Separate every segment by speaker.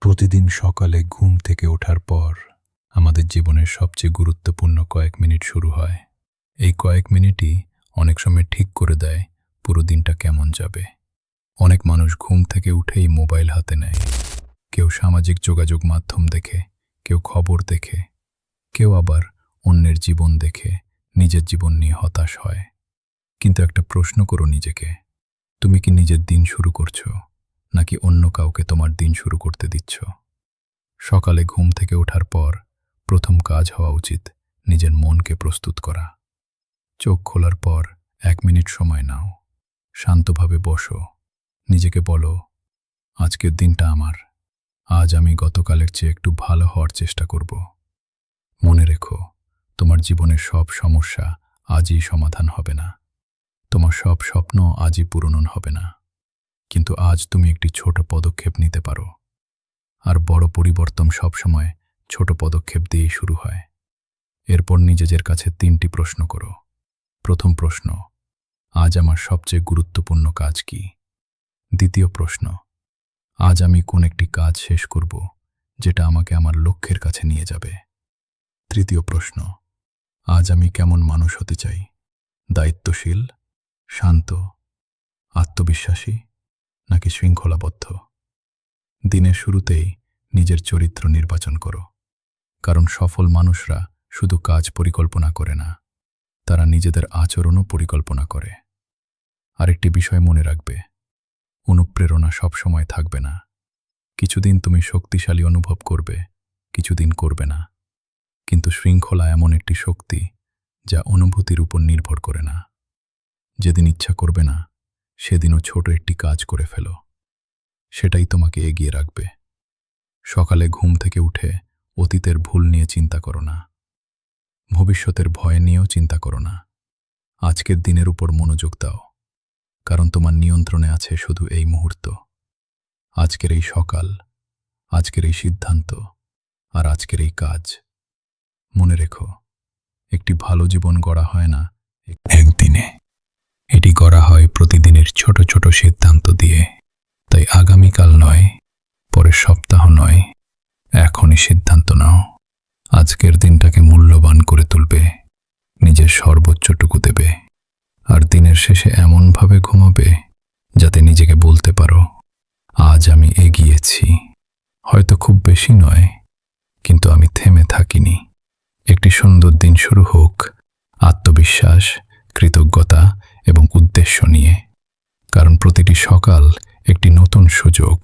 Speaker 1: প্রতিদিন সকালে ঘুম থেকে ওঠার পর আমাদের জীবনের সবচেয়ে গুরুত্বপূর্ণ কয়েক মিনিট শুরু হয়। এই কয়েক মিনিটই অনেক সময় ঠিক করে দেয় পুরো দিনটা কেমন যাবে। অনেক মানুষ ঘুম থেকে উঠেই মোবাইল হাতে নেয়, কেউ সামাজিক যোগাযোগ মাধ্যম দেখে, কেউ খবর দেখে, কেউ আবার অন্যের জীবন দেখে নিজের জীবন নিয়ে হতাশ হয়। কিন্তু একটা প্রশ্ন করো নিজেকে, তুমি কি নিজের দিন শুরু করছো, নাকি অন্য কাউকে তোমার দিন শুরু করতে দিচ্ছ? সকালে ঘুম থেকে ওঠার পর প্রথম কাজ হওয়া উচিত নিজের মনকে প্রস্তুত করা। চোখ খোলার পর 1 মিনিট সময় নাও, শান্তভাবে বসো, নিজেকে বলো, আজকের দিনটা আমার। আজ আমি গতকালের চেয়ে একটু ভালো হওয়ার চেষ্টা করব। মনে রেখো, তোমার জীবনের সব সমস্যা আজই সমাধান হবে না, তোমার সব স্বপ্ন আজই পূরণ হবে না। কিন্তু আজ তুমি একটি ছোট পদক্ষেপ নিতে পারো। আর বড় পরিবর্তন সবসময় ছোট পদক্ষেপ দিয়েই শুরু হয়। এরপর নিজেদের কাছে 3টি প্রশ্ন করো। প্রথম প্রশ্ন, আজ আমার সবচেয়ে গুরুত্বপূর্ণ কাজ কি? দ্বিতীয় প্রশ্ন, আজ আমি কোন একটি কাজ শেষ করব যেটা আমাকে আমার লক্ষ্যের কাছে নিয়ে যাবে? তৃতীয় প্রশ্ন, আজ আমি কেমন মানুষ হতে চাই? দায়িত্বশীল, শান্ত, আত্মবিশ্বাসী, নাকি শৃঙ্খলাবদ্ধ? দিনের শুরুতেই নিজের চরিত্র নির্বাচন করো, কারণ সফল মানুষরা শুধু কাজ পরিকল্পনা করে না, তারা নিজেদের আচরণও পরিকল্পনা করে। আরেকটি বিষয় মনে রাখবে, অনুপ্রেরণা সবসময় থাকবে না। কিছুদিন তুমি শক্তিশালী অনুভব করবে, কিছুদিন করবে না। কিন্তু শৃঙ্খলা এমন একটি শক্তি যা অনুভূতির উপর নির্ভর করে না। যেদিন ইচ্ছা করবে না, সেদিনও ছোট একটি কাজ করে ফেলো, সেটাই তোমাকে এগিয়ে রাখবে। সকালে ঘুম থেকে উঠে অতীতের ভুল নিয়ে চিন্তা করো না, ভবিষ্যতের ভয় নিয়েও চিন্তা করো না। আজকের দিনের উপর মনোযোগ দাও, কারণ তোমার নিয়ন্ত্রণে আছে শুধু এই মুহূর্ত, আজকের এই সকাল, আজকের এই সিদ্ধান্ত, আর আজকের এই কাজ। মনে রেখো, একটি ভালো জীবন গড়া হয় না একদিনে, এটি গড়া হয় প্রতিদিনের ছোট ছোট সিদ্ধান্ত দিয়ে। তাই আগামীকাল নয়, পরের সপ্তাহ নয়, এখনই সিদ্ধান্ত নাও। আজকের দিনটাকে মূল্যবান করে তুলবে, নিজের সর্বোচ্চটুকু দেবে, আর দিনের শেষে এমনভাবে ঘুমাবে যাতে নিজেকে বলতে পারো, আজ আমি এগিয়েছি। হয়তো খুব বেশি নয়, কিন্তু আমি থেমে থাকিনি। একটি সুন্দর দিন শুরু হোক আত্মবিশ্বাস, কৃতজ্ঞতা এবং উদ্দেশ্য নিয়ে, কারণ প্রতিটি সকাল একটি নতুন সুযোগ,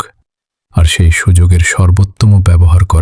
Speaker 1: আর সেই সুযোগের সর্বোত্তম ব্যবহার করা